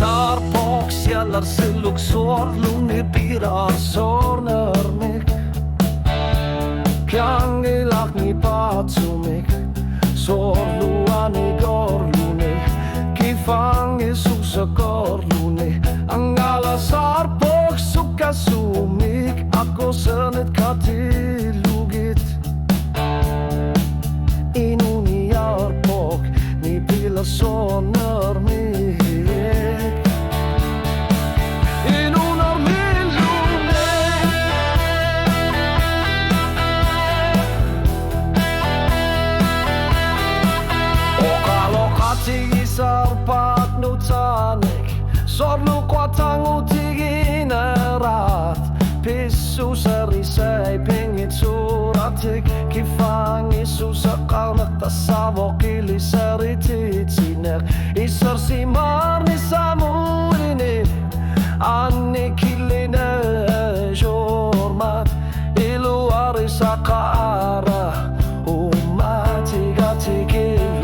Tarpok sjallar siluk sorlungi pirar sornermik Piangilak ni patsumik Sorluani gorluni Kifangi susa gorluni Ang alasar pok suka sumik Ako senit katilugit Inuni arpok ni pilar sornermik Sarpat nutanik Sorlu kwatang utigin erat Pisu sarisay pingit suratik Kifangi susakal nagtasawok ilisaritit sinek Isar simar ni samurini Ani kiline jormat Iluari sa kaara Umatigatigil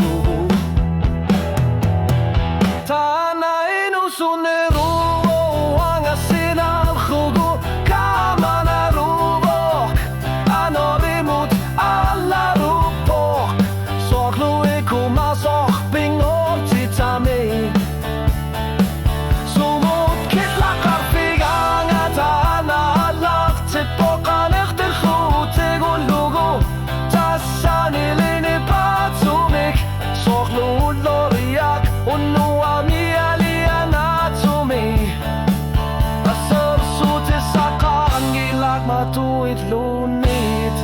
Matuit lunit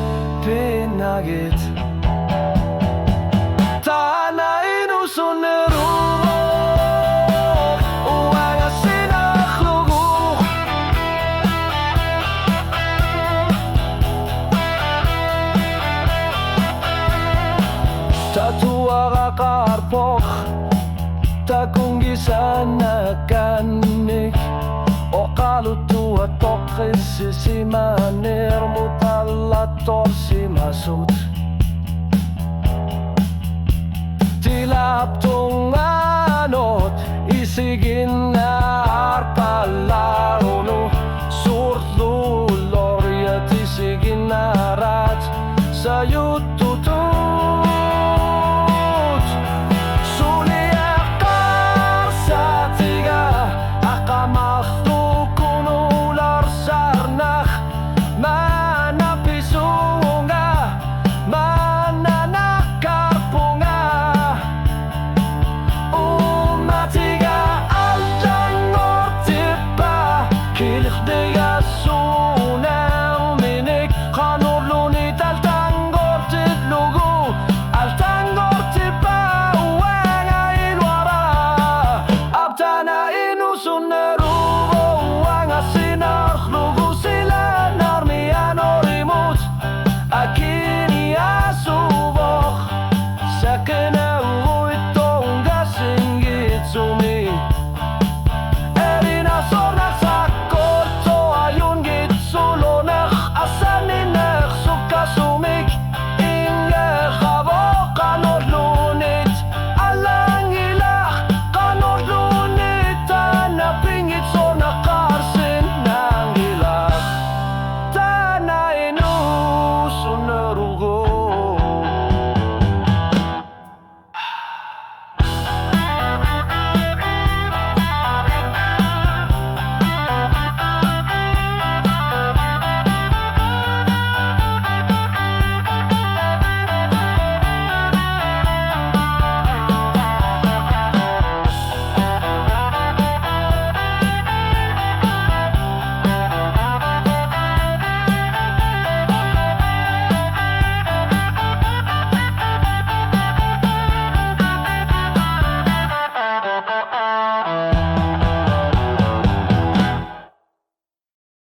pinagit Tanain usunero Uwanga sinaklugo Tatua kakarpok Takunggisan na kanik O kalutua tokis si manir mutalator si masut Tilap tunganot isigin na arpalaon